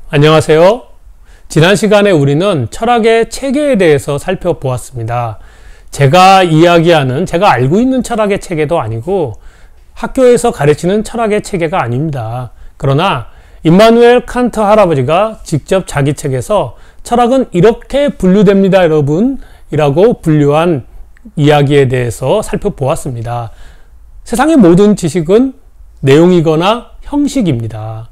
안녕하세요. 지난 시간에 우리는 철학의 체계에 대해서 살펴보았습니다. 제가 알고 있는 철학의 체계도 아니고 학교에서 가르치는 철학의 체계가 아닙니다. 그러나 임마누엘 칸트 할아버지가 직접 자기 책에서 철학은 이렇게 분류됩니다, 여러분 이라고 분류한 이야기에 대해서 살펴보았습니다. 세상의 모든 지식은 내용이거나 형식입니다.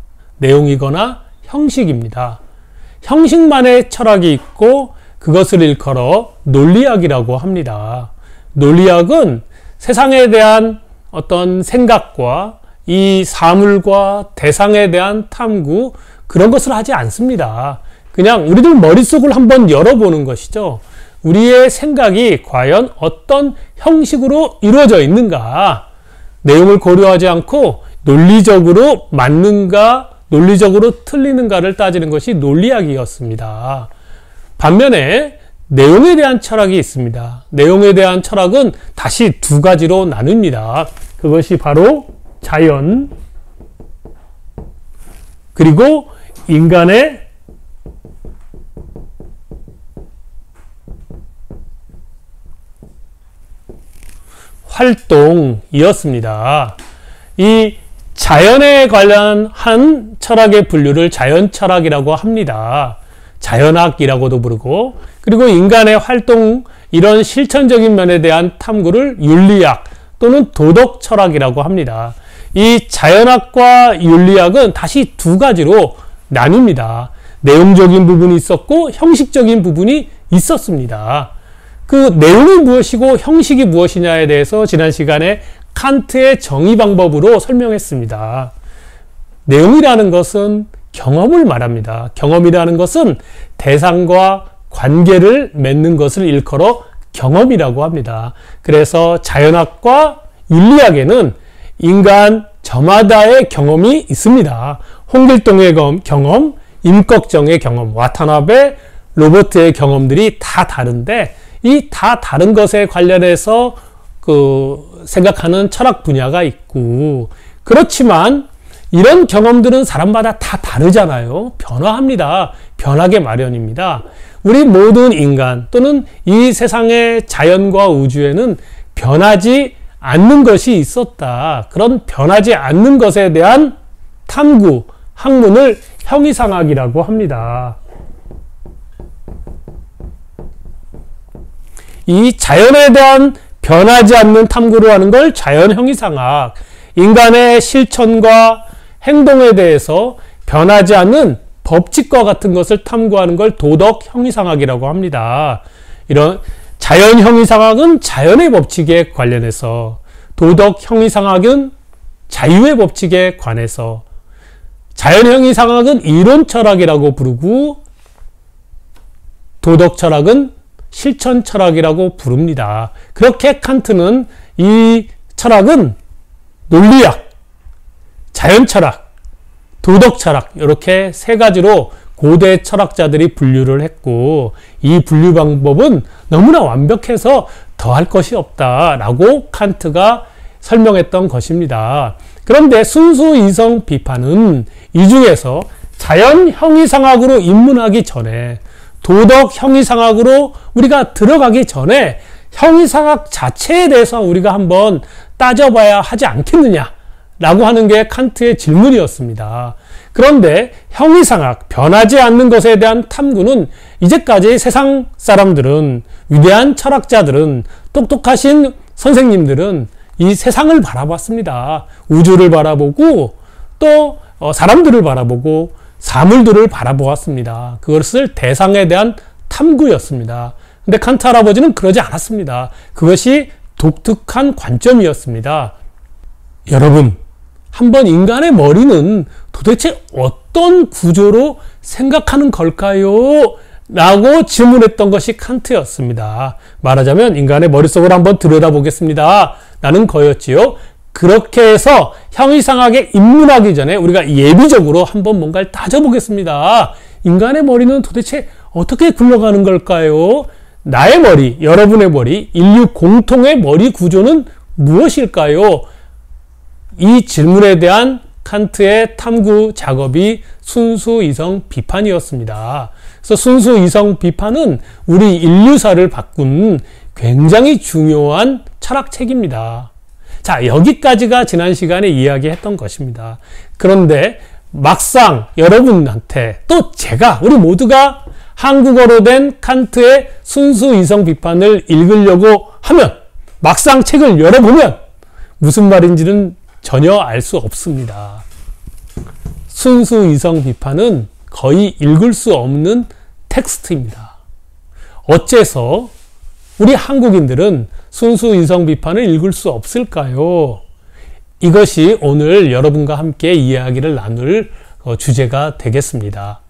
형식만의 철학이 있고 그것을 일컬어 논리학이라고 합니다. 논리학은 세상에 대한 어떤 생각과 이 사물과 대상에 대한 탐구, 그런 것을 하지 않습니다. 그냥 우리들 머릿속을 한번 열어보는 것이죠. 우리의 생각이 과연 어떤 형식으로 이루어져 있는가, 내용을 고려하지 않고 논리적으로 맞는가 논리적으로 틀리는가를 따지는 것이 논리학이었습니다. 반면에 내용에 대한 철학이 있습니다. 내용에 대한 철학은 다시 두 가지로 나눕니다. 그것이 바로 자연, 그리고 인간의 활동이었습니다. 이 자연에 관련한 철학의 분류를 자연철학이라고 합니다. 자연학이라고도 부르고, 그리고 인간의 활동, 이런 실천적인 면에 대한 탐구를 윤리학 또는 도덕철학이라고 합니다. 이 자연학과 윤리학은 다시 두 가지로 나뉩니다. 내용적인 부분이 있었고 형식적인 부분이 있었습니다. 그 내용이 무엇이고 형식이 무엇이냐에 대해서 지난 시간에 칸트의 정의 방법으로 설명했습니다. 내용이라는 것은 경험을 말합니다. 경험이라는 것은 대상과 관계를 맺는 것을 일컬어 경험이라고 합니다. 그래서 자연학과 윤리학에는 인간 저마다의 경험이 있습니다. 홍길동의 경험, 임꺽정의 경험, 와타나베, 로버트의 경험들이 다 다른데, 이 다 다른 것에 관련해서 생각하는 철학 분야가 있고, 그렇지만 이런 경험들은 사람마다 다 다르잖아요. 변화합니다. 변하게 마련입니다. 우리 모든 인간 또는 이 세상의 자연과 우주에는 변하지 않는 것이 있었다. 그런 변하지 않는 것에 대한 탐구, 학문을 형이상학이라고 합니다. 이 자연에 대한 변하지 않는 탐구를 하는 걸 자연형이상학, 인간의 실천과 행동에 대해서 변하지 않는 법칙과 같은 것을 탐구하는 걸 도덕형이상학이라고 합니다. 이런 자연형이상학은 자연의 법칙에 관련해서, 도덕형이상학은 자유의 법칙에 관해서, 자연형이상학은 이론철학이라고 부르고 도덕철학은 실천철학이라고 부릅니다. 그렇게 칸트는 이 철학은 논리학, 자연철학, 도덕철학, 이렇게 세 가지로 고대 철학자들이 분류를 했고, 이 분류 방법은 너무나 완벽해서 더할 것이 없다라고 칸트가 설명했던 것입니다. 그런데 순수 이성 비판은 이 중에서 자연형이상학으로 입문하기 전에, 도덕 형이상학으로 우리가 들어가기 전에 형이상학 자체에 대해서 우리가 한번 따져봐야 하지 않겠느냐 라고 하는 게 칸트의 질문이었습니다. 그런데 형이상학, 변하지 않는 것에 대한 탐구는 이제까지 세상 사람들은, 위대한 철학자들은, 똑똑하신 선생님들은 이 세상을 바라봤습니다. 우주를 바라보고 또 사람들을 바라보고 사물들을 바라보았습니다. 그것을 대상에 대한 탐구였습니다. 근데 칸트 할아버지는 그러지 않았습니다. 그것이 독특한 관점이었습니다. 여러분, 한번 인간의 머리는 도대체 어떤 구조로 생각하는 걸까요? 라고 질문했던 것이 칸트였습니다. 말하자면 인간의 머릿속을 한번 들여다보겠습니다 라는 거였지요. 그렇게 해서 형이상학에 입문하기 전에 우리가 예비적으로 한번 뭔가를 따져보겠습니다. 인간의 머리는 도대체 어떻게 굴러가는 걸까요? 나의 머리, 여러분의 머리, 인류 공통의 머리 구조는 무엇일까요? 이 질문에 대한 칸트의 탐구 작업이 순수이성 비판이었습니다. 그래서 순수이성 비판은 우리 인류사를 바꾼 굉장히 중요한 철학책입니다. 자, 여기까지가 지난 시간에 이야기했던 것입니다. 그런데 막상 여러분한테 또 제가 우리 모두가 한국어로 된 칸트의 순수이성 비판을 읽으려고 하면 막상 책을 열어보면 무슨 말인지는 전혀 알 수 없습니다. 순수이성 비판은 거의 읽을 수 없는 텍스트입니다. 어째서 우리 한국인들은 순수이성 비판을 읽을 수 없을까요? 이것이 오늘 여러분과 함께 이야기를 나눌 주제가 되겠습니다.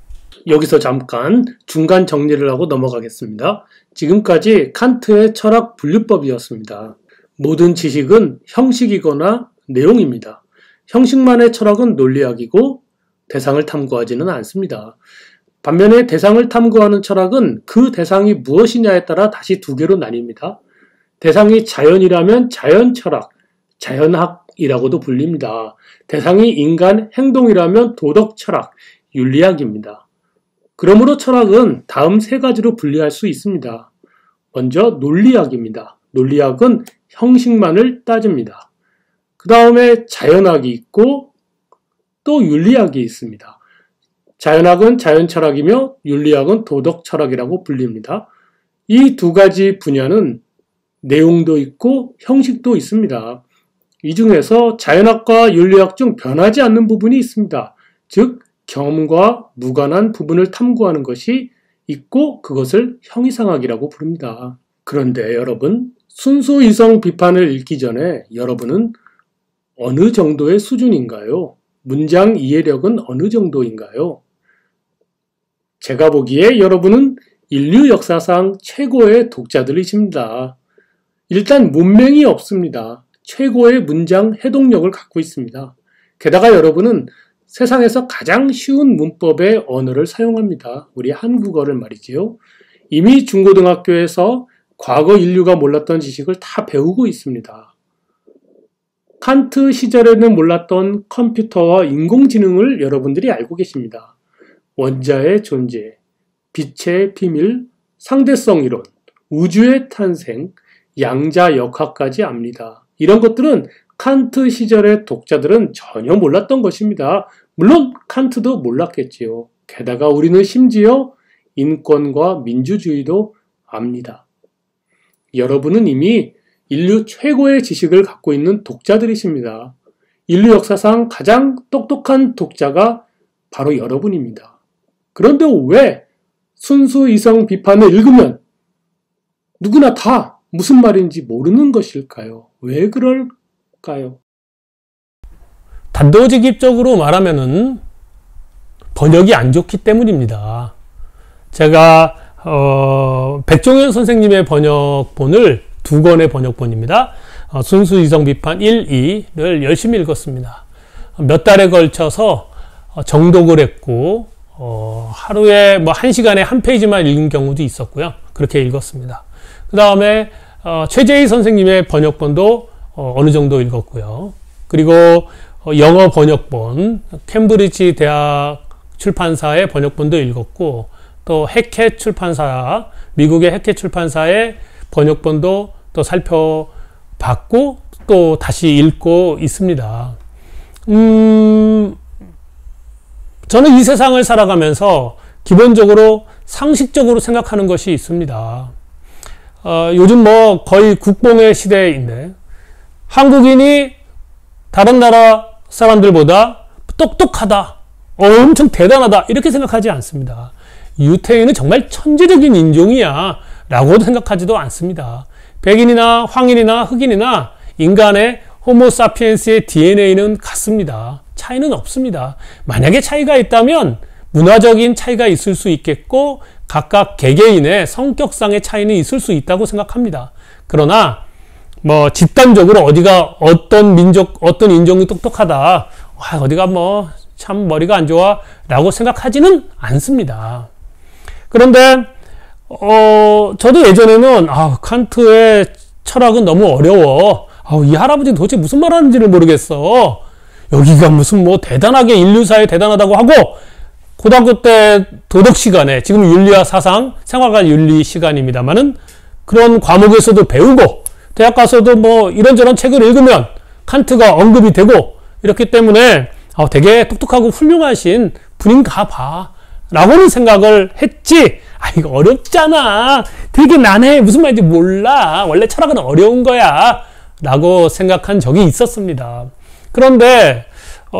여기서 잠깐 중간 정리를 하고 넘어가겠습니다. 지금까지 칸트의 철학 분류법이었습니다. 모든 지식은 형식이거나 내용입니다. 형식만의 철학은 논리학이고 대상을 탐구하지는 않습니다. 반면에 대상을 탐구하는 철학은 그 대상이 무엇이냐에 따라 다시 두 개로 나뉩니다. 대상이 자연이라면 자연철학, 자연학이라고도 불립니다. 대상이 인간 행동이라면 도덕철학, 윤리학입니다. 그러므로 철학은 다음 세 가지로 분리할 수 있습니다. 먼저 논리학입니다. 논리학은 형식만을 따집니다. 그 다음에 자연학이 있고 또 윤리학이 있습니다. 자연학은 자연철학이며 윤리학은 도덕철학이라고 불립니다. 이 두 가지 분야는 내용도 있고 형식도 있습니다. 이 중에서 자연학과 윤리학 중 변하지 않는 부분이 있습니다. 즉 경험과 무관한 부분을 탐구하는 것이 있고 그것을 형이상학이라고 부릅니다. 그런데 여러분, 순수이성 비판을 읽기 전에 여러분은 어느 정도의 수준인가요? 문장 이해력은 어느 정도인가요? 제가 보기에 여러분은 인류 역사상 최고의 독자들이십니다. 일단 문맹이 없습니다. 최고의 문장 해독력을 갖고 있습니다. 게다가 여러분은 세상에서 가장 쉬운 문법의 언어를 사용합니다. 우리 한국어를 말이지요. 이미 중고등학교에서 과거 인류가 몰랐던 지식을 다 배우고 있습니다. 칸트 시절에는 몰랐던 컴퓨터와 인공지능을 여러분들이 알고 계십니다. 원자의 존재, 빛의 비밀, 상대성 이론, 우주의 탄생, 양자역학까지 압니다. 이런 것들은 칸트 시절의 독자들은 전혀 몰랐던 것입니다. 물론 칸트도 몰랐겠지요. 게다가 우리는 심지어 인권과 민주주의도 압니다. 여러분은 이미 인류 최고의 지식을 갖고 있는 독자들이십니다. 인류 역사상 가장 똑똑한 독자가 바로 여러분입니다. 그런데 왜 순수이성 비판을 읽으면 누구나 다 무슨 말인지 모르는 것일까요? 왜 그럴까요? 단도직입적으로 말하면은 번역이 안 좋기 때문입니다. 제가 백종현 선생님의 번역본을 두 권의 번역본입니다. 순수이성 비판 1, 2를 열심히 읽었습니다. 몇 달에 걸쳐서 정독을 했고 하루에 뭐 1시간에 한 페이지만 읽은 경우도 있었고요. 그렇게 읽었습니다. 그 다음에 최재희 선생님의 번역본도 어느 정도 읽었고요. 그리고 영어 번역본, 캠브리지 대학 출판사의 번역본도 읽었고, 또 해켓 출판사, 미국의 해켓 출판사의 번역본도 또 살펴봤고, 또 다시 읽고 있습니다. 저는 이 세상을 살아가면서 기본적으로 상식적으로 생각하는 것이 있습니다. 요즘 뭐 거의 국뽕의 시대인데, 한국인이 다른 나라 사람들보다 똑똑하다, 엄청 대단하다, 이렇게 생각하지 않습니다. 유태인은 정말 천재적인 인종이야 라고도 생각하지도 않습니다. 백인이나 황인이나 흑인이나 인간의 호모사피엔스의 DNA는 같습니다. 차이는 없습니다. 만약에 차이가 있다면 문화적인 차이가 있을 수 있겠고, 각각 개개인의 성격상의 차이는 있을 수 있다고 생각합니다. 그러나 뭐 집단적으로 어디가 어떤 민족, 어떤 인종이 똑똑하다, 어디가 뭐 참 머리가 안 좋아 라고 생각하지는 않습니다. 그런데 저도 예전에는 칸트의 철학은 너무 어려워, 이 할아버지는 도대체 무슨 말 하는지를 모르겠어, 여기가 무슨 뭐 대단하게 인류사에 대단하다고 하고, 고등학교 때 도덕 시간에, 지금 윤리와 사상, 생활관 윤리 시간입니다만은 그런 과목에서도 배우고, 대학 가서도 뭐 이런저런 책을 읽으면 칸트가 언급이 되고, 이렇기 때문에 되게 똑똑하고 훌륭하신 분인가 봐 라고는 생각을 했지, 이거 어렵잖아, 되게 난해, 무슨 말인지 몰라, 원래 철학은 어려운 거야 라고 생각한 적이 있었습니다. 그런데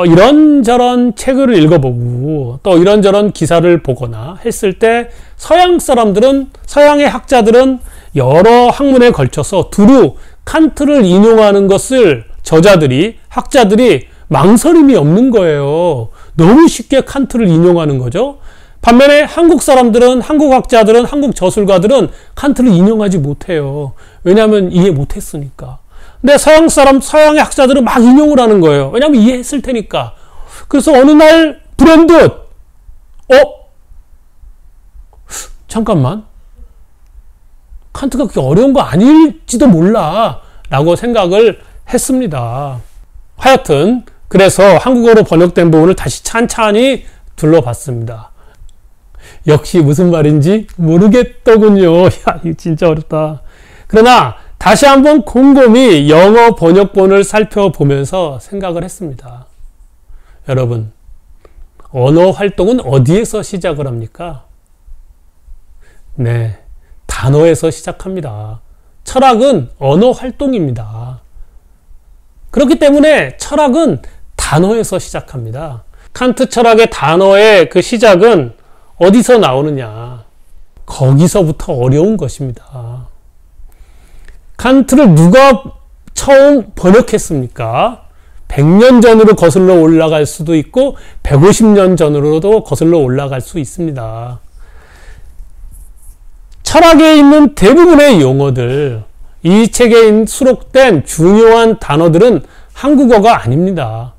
이런저런 책을 읽어보고 또 이런저런 기사를 보거나 했을 때 서양 사람들은, 서양의 학자들은 여러 학문에 걸쳐서 두루 칸트를 인용하는 것을 저자들이, 학자들이 망설임이 없는 거예요. 너무 쉽게 칸트를 인용하는 거죠. 반면에 한국 사람들은, 한국 학자들은, 한국 저술가들은 칸트를 인용하지 못해요. 왜냐하면 이해 못했으니까. 근데 서양 사람, 서양의 학자들은 막 인용을 하는 거예요. 왜냐하면 이해했을 테니까. 그래서 어느 날 불현듯 잠깐만, 칸트가 그렇게 어려운 거 아닐지도 몰라 라고 생각을 했습니다. 하여튼 그래서 한국어로 번역된 부분을 다시 찬찬히 둘러봤습니다. 역시 무슨 말인지 모르겠더군요. 이거 진짜 어렵다. 그러나 다시 한번 곰곰이 영어 번역본을 살펴보면서 생각을 했습니다. 여러분, 언어 활동은 어디에서 시작을 합니까? 네, 단어에서 시작합니다. 철학은 언어 활동입니다. 그렇기 때문에 철학은 단어에서 시작합니다. 칸트 철학의 단어의 그 시작은 어디서 나오느냐? 거기서부터 어려운 것입니다. 칸트를 누가 처음 번역했습니까? 100년 전으로 거슬러 올라갈 수도 있고 150년 전으로도 거슬러 올라갈 수 있습니다. 철학에 있는 대부분의 용어들, 이 책에 수록된 중요한 단어들은 한국어가 아닙니다.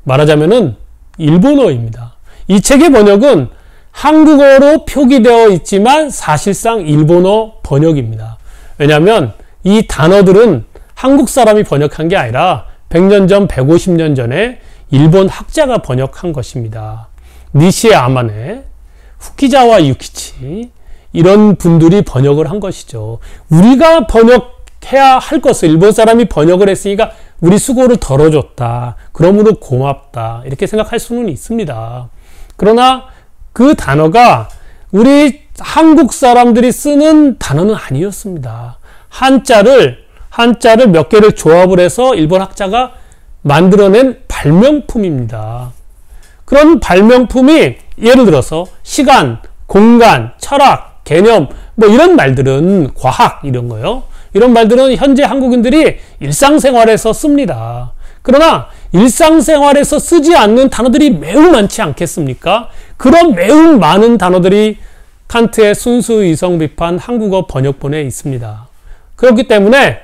말하자면은 일본어입니다. 이 책의 번역은 한국어로 표기되어 있지만 사실상 일본어 번역입니다. 왜냐하면 이 단어들은 한국 사람이 번역한 게 아니라 100년 전, 150년 전에 일본 학자가 번역한 것입니다. 니시에 아마네, 후키자와 유키치, 이런 분들이 번역을 한 것이죠. 우리가 번역해야 할 것을 일본 사람이 번역을 했으니까 우리 수고를 덜어줬다, 그러므로 고맙다, 이렇게 생각할 수는 있습니다. 그러나 그 단어가 우리 한국 사람들이 쓰는 단어는 아니었습니다. 한자를 몇 개를 조합을 해서 일본 학자가 만들어낸 발명품입니다. 그런 발명품이 예를 들어서 시간, 공간, 철학, 개념, 뭐 이런 말들은, 과학 이런 거요, 이런 말들은 현재 한국인들이 일상생활에서 씁니다. 그러나 일상생활에서 쓰지 않는 단어들이 매우 많지 않겠습니까? 그런 매우 많은 단어들이 칸트의 순수 이성 비판 한국어 번역본에 있습니다. 그렇기 때문에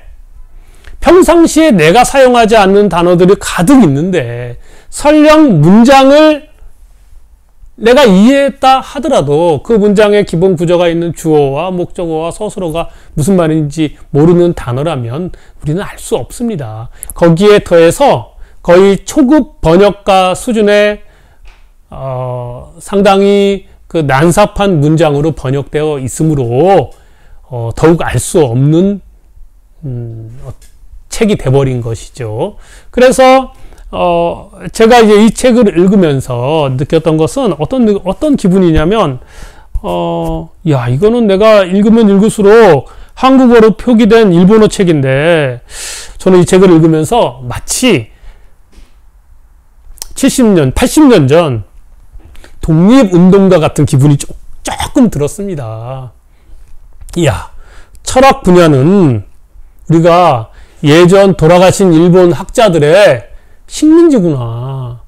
평상시에 내가 사용하지 않는 단어들이 가득 있는데 설령 문장을 내가 이해했다 하더라도 그 문장의 기본 구조가 있는 주어와 목적어와 서술어가 무슨 말인지 모르는 단어라면 우리는 알 수 없습니다. 거기에 더해서 거의 초급 번역가 수준의 상당히 그 난삽한 문장으로 번역되어 있으므로 더욱 알 수 없는 책이 돼버린 것이죠. 그래서 제가 이제 이 책을 읽으면서 느꼈던 것은 어떤 기분이냐면, 야, 이거는 내가 읽으면 읽을수록 한국어로 표기된 일본어 책인데, 저는 이 책을 읽으면서 마치 70년, 80년 전 독립운동가 같은 기분이 조금 들었습니다. 이야, 철학 분야는 우리가 예전 돌아가신 일본 학자들의 식민지구나.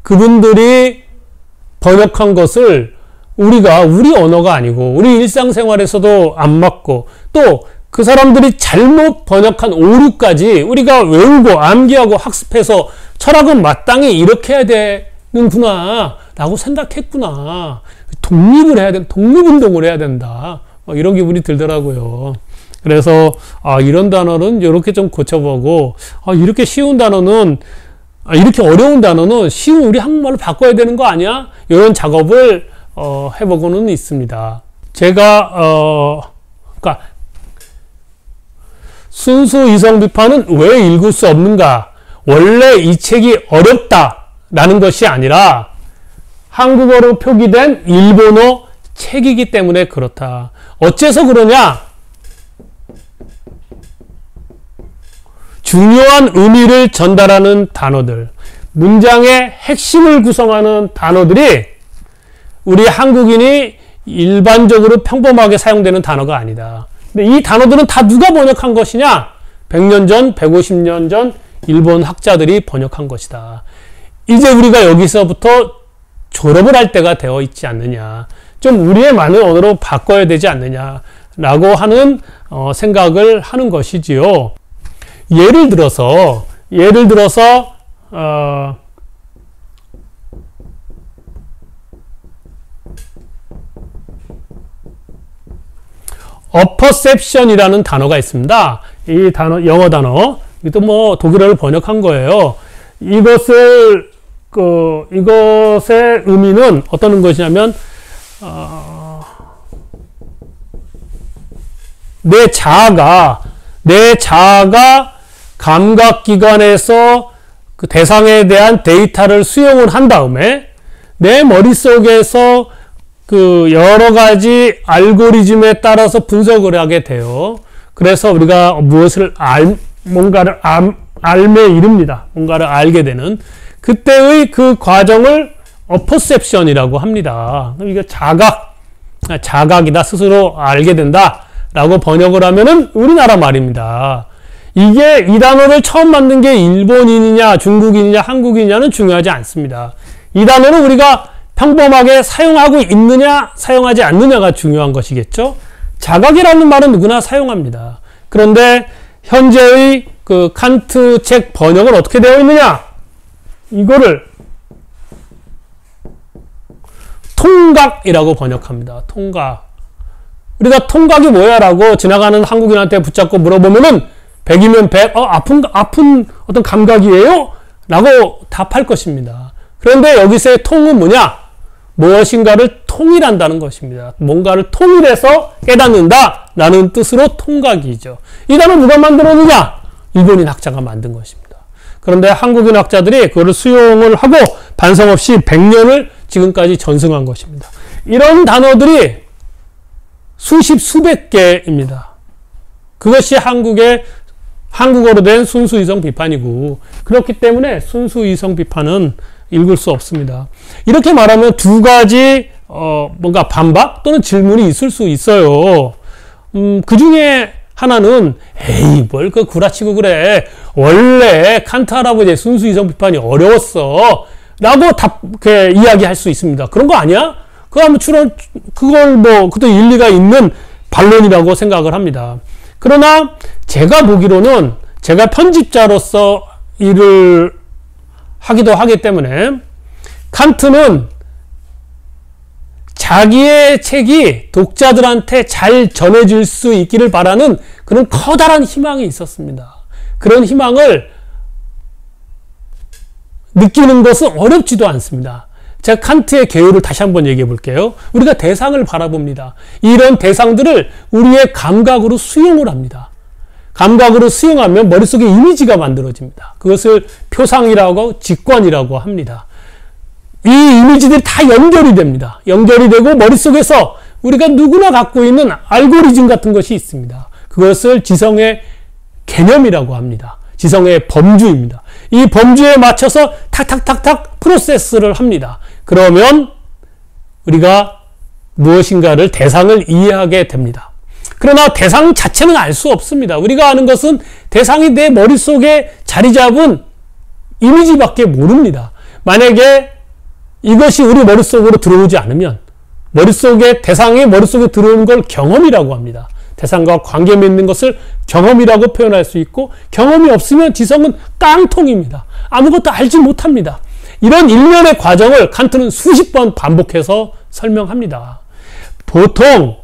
그분들이 번역한 것을 우리가 우리 언어가 아니고 우리 일상생활에서도 안 맞고 또 그 사람들이 잘못 번역한 오류까지 우리가 외우고 암기하고 학습해서 철학은 마땅히 이렇게 해야 되는구나 라고 생각했구나. 독립을 해야 된다. 독립운동을 해야 된다. 이런 기분이 들더라고요. 그래서 이런 단어는 이렇게 좀 고쳐보고 이렇게 쉬운 단어는 이렇게 어려운 단어는 쉬운 우리 한국말로 바꿔야 되는 거 아니야? 이런 작업을 해보고는 있습니다. 제가 그러니까 순수 이성 비판은 왜 읽을 수 없는가? 원래 이 책이 어렵다라는 것이 아니라 한국어로 표기된 일본어 책이기 때문에 그렇다. 어째서 그러냐? 중요한 의미를 전달하는 단어들, 문장의 핵심을 구성하는 단어들이 우리 한국인이 일반적으로 평범하게 사용되는 단어가 아니다. 근데 이 단어들은 다 누가 번역한 것이냐? 100년 전, 150년 전 일본 학자들이 번역한 것이다. 이제 우리가 여기서부터 졸업을 할 때가 되어 있지 않느냐. 좀 우리의 많은 언어로 바꿔야 되지 않느냐라고 하는 생각을 하는 것이지요. 예를 들어서 apperception이라는 단어가 있습니다. 이 단어, 영어 단어, 이것도 뭐 독일어를 번역한 거예요. 이것의 의미는 어떤 것이냐면, 내 자아가 감각기관에서 그 대상에 대한 데이터를 수용을 한 다음에 내 머릿속에서 그 여러 가지 알고리즘에 따라서 분석을 하게 돼요. 그래서 우리가 뭔가를 알매 이릅니다. 뭔가를 알게 되는 그때의 그 과정을 apperception이라고 합니다. 이게 자각이다. 스스로 알게 된다. 라고 번역을 하면은 우리나라 말입니다. 이게 이 단어를 처음 만든 게 일본인이냐, 중국인이냐, 한국인이냐는 중요하지 않습니다. 이 단어는 우리가 평범하게 사용하고 있느냐, 사용하지 않느냐가 중요한 것이겠죠. 자각이라는 말은 누구나 사용합니다. 그런데 현재의 그 칸트 책 번역은 어떻게 되어 있느냐? 이거를 통각이라고 번역합니다. 통각. 우리가 통각이 뭐야? 라고 지나가는 한국인한테 붙잡고 물어보면은 100이면 100, 아픈 어떤 감각이에요? 라고 답할 것입니다. 그런데 여기서의 통은 뭐냐? 무엇인가를 통일한다는 것입니다. 뭔가를 통일해서 깨닫는다 라는 뜻으로 통각이죠. 이 단어 누가 만들었느냐? 일본인 학자가 만든 것입니다. 그런데 한국인 학자들이 그거를 수용을 하고 반성 없이 100년을 지금까지 전승한 것입니다. 이런 단어들이 수백 개입니다. 그것이 한국어로 된 순수 이성 비판이고, 그렇기 때문에 순수 이성 비판은 읽을 수 없습니다. 이렇게 말하면 두 가지 뭔가 반박 또는 질문이 있을 수 있어요. 그 중에 하나는 에이 뭘 그 구라치고 그래. 원래 칸트 할아버지의 순수 이성 비판이 어려웠어. 라고 이야기할 수 있습니다. 그런 거 아니야? 그것도 일리가 있는 반론이라고 생각을 합니다. 그러나 제가 보기로는 제가 편집자로서 일을 하기도 하기 때문에 칸트는 자기의 책이 독자들한테 잘 전해질 수 있기를 바라는 그런 커다란 희망이 있었습니다. 그런 희망을 느끼는 것은 어렵지도 않습니다. 제가 칸트의 개요를 다시 한번 얘기해 볼게요. 우리가 대상을 바라봅니다. 이런 대상들을 우리의 감각으로 수용을 합니다. 감각으로 수용하면 머릿속에 이미지가 만들어집니다. 그것을 표상이라고 직관이라고 합니다. 이 이미지들이 다 연결이 됩니다. 연결이 되고 머릿속에서 우리가 누구나 갖고 있는 알고리즘 같은 것이 있습니다. 그것을 지성의 개념이라고 합니다. 지성의 범주입니다. 이 범주에 맞춰서 탁탁탁탁 프로세스를 합니다. 그러면 우리가 무엇인가를 대상을 이해하게 됩니다. 그러나 대상 자체는 알 수 없습니다. 우리가 아는 것은 대상이 내 머릿속에 자리 잡은 이미지밖에 모릅니다. 만약에 이것이 우리 머릿속으로 들어오지 않으면 머릿속에, 대상이 머릿속에 들어오는 걸 경험이라고 합니다. 대상과 관계 맺는 것을 경험이라고 표현할 수 있고, 경험이 없으면 지성은 깡통입니다. 아무것도 알지 못합니다. 이런 일련의 과정을 칸트는 수십 번 반복해서 설명합니다. 보통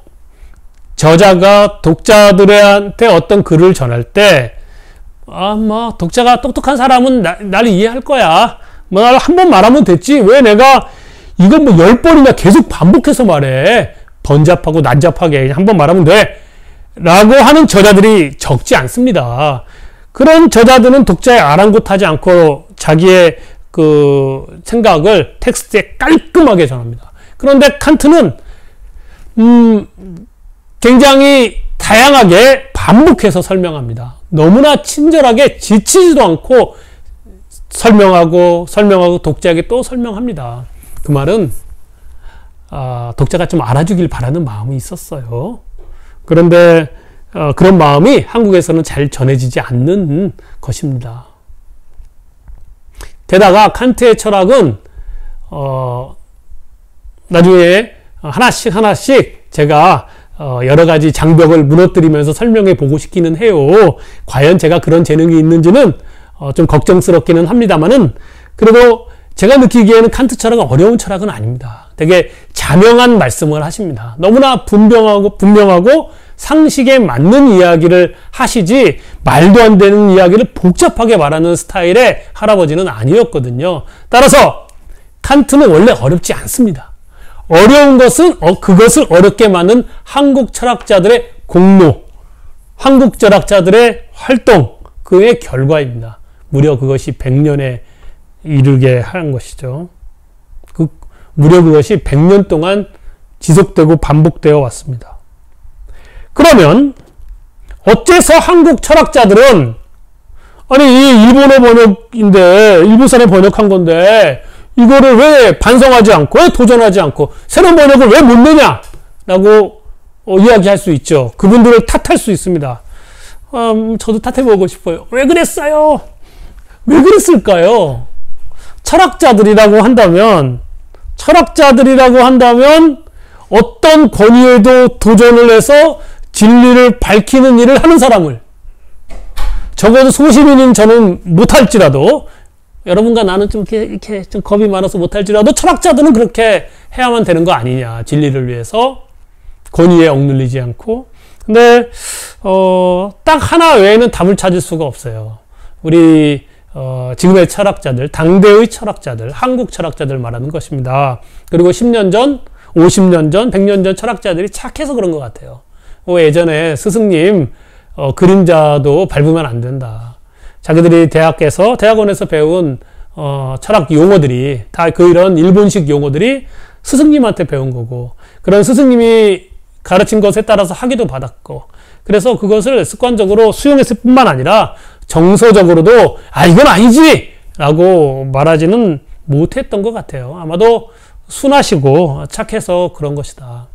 저자가 독자들한테 어떤 글을 전할 때, 독자가 똑똑한 사람은 나를 이해할 거야. 나를 한 번 말하면 됐지. 왜 내가 이건 10번이나 계속 반복해서 말해. 번잡하고 난잡하게 한 번 말하면 돼. 라고 하는 저자들이 적지 않습니다. 그런 저자들은 독자에 아랑곳하지 않고 자기의 그 생각을 텍스트에 깔끔하게 전합니다. 그런데 칸트는 굉장히 다양하게 반복해서 설명합니다. 너무나 친절하게 지치지도 않고 설명하고 독자에게 또 설명합니다. 그 말은 독자가 좀 알아주길 바라는 마음이 있었어요. 그런데 그런 마음이 한국에서는 잘 전해지지 않는 것입니다. 게다가 칸트의 철학은 나중에 하나씩 제가 여러 가지 장벽을 무너뜨리면서 설명해 보고 싶기는 해요. 과연 제가 그런 재능이 있는지는 좀 걱정스럽기는 합니다만은, 그래도 제가 느끼기에는 칸트 철학은 어려운 철학은 아닙니다. 되게 자명한 말씀을 하십니다. 너무나 분명하고 상식에 맞는 이야기를 하시지, 말도 안 되는 이야기를 복잡하게 말하는 스타일의 할아버지는 아니었거든요. 따라서 칸트는 원래 어렵지 않습니다. 어려운 것은 그것을 어렵게 만든 한국 철학자들의 공로, 한국 철학자들의 활동, 그의 결과입니다. 무려 그것이 100년에 이르게 한 것이죠. 무려 그것이 100년 동안 지속되고 반복되어 왔습니다. 그러면 어째서 한국 철학자들은, 아니 이 일본어 번역인데, 일본 사람이 번역한 건데 이거를 왜 반성하지 않고, 왜 도전하지 않고 새로운 번역을 왜 못 내냐 라고 이야기할 수 있죠. 그분들을 탓할 수 있습니다. 저도 탓해보고 싶어요. 왜 그랬어요? 왜 그랬을까요? 철학자들이라고 한다면 어떤 권위에도 도전을 해서 진리를 밝히는 일을 하는 사람을, 적어도 소시민인 저는 못할지라도, 여러분과 나는 좀 이렇게 좀 겁이 많아서 못할지라도 철학자들은 그렇게 해야만 되는 거 아니냐. 진리를 위해서 권위에 억눌리지 않고. 근데 딱 하나 외에는 답을 찾을 수가 없어요. 우리 지금의 철학자들, 당대의 철학자들, 한국 철학자들 말하는 것입니다. 그리고 10년 전, 50년 전, 100년 전 철학자들이 착해서 그런 것 같아요. 예전에 스승님 그림자도 밟으면 안 된다. 자기들이 대학원에서 배운 철학 용어들이 다 이런 일본식 용어들이 스승님한테 배운 거고, 그런 스승님이 가르친 것에 따라서 학위도 받았고, 그래서 그것을 습관적으로 수용했을 뿐만 아니라 정서적으로도 이건 아니지! 라고 말하지는 못했던 것 같아요. 아마도 순하시고 착해서 그런 것이다.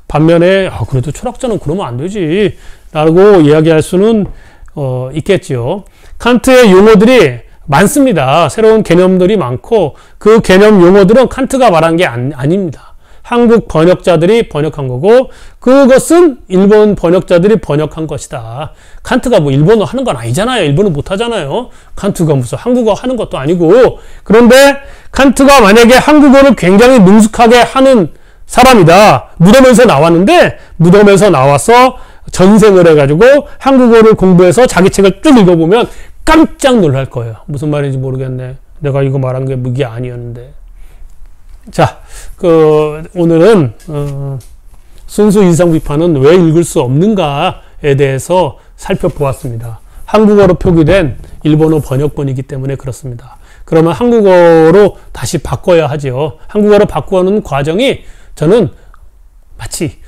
반면에 그래도 철학자는 그러면 안 되지 라고 이야기할 수는 있겠지요. 칸트의 용어들이 많습니다. 새로운 개념들이 많고, 그 개념 용어들은 칸트가 말한 게 아닙니다. 한국 번역자들이 번역한 거고, 그것은 일본 번역자들이 번역한 것이다. 칸트가 일본어 하는 건 아니잖아요. 일본어 못 하잖아요. 칸트가 무슨 한국어 하는 것도 아니고. 그런데 칸트가 만약에 한국어를 굉장히 능숙하게 하는 사람이다. 무덤에서 나왔는데, 무덤에서 나와서 전생을 해가지고 한국어를 공부해서 자기 책을 쭉 읽어보면 깜짝 놀랄 거예요. 무슨 말인지 모르겠네. 내가 이거 말한 게 이게 아니었는데. 자, 오늘은 순수 인성 비판은 왜 읽을 수 없는가에 대해서 살펴보았습니다. 한국어로 표기된 일본어 번역본이기 때문에 그렇습니다. 그러면 한국어로 다시 바꿔야 하죠. 한국어로 바꾸는 과정이 저는 마치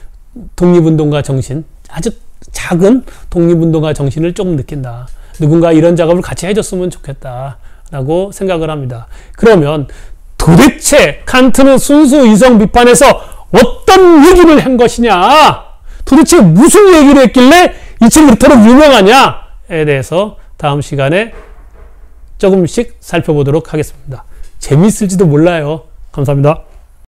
독립운동가 정신, 아주 작은 독립운동가 정신을 조금 느낀다. 누군가 이런 작업을 같이 해줬으면 좋겠다 라고 생각을 합니다. 그러면 도대체 칸트는 순수 이성 비판에서 어떤 얘기를 한 것이냐, 도대체 무슨 얘기를 했길래 이 친구 그토록 유명하냐에 대해서 다음 시간에 조금씩 살펴보도록 하겠습니다. 재미있을지도 몰라요. 감사합니다.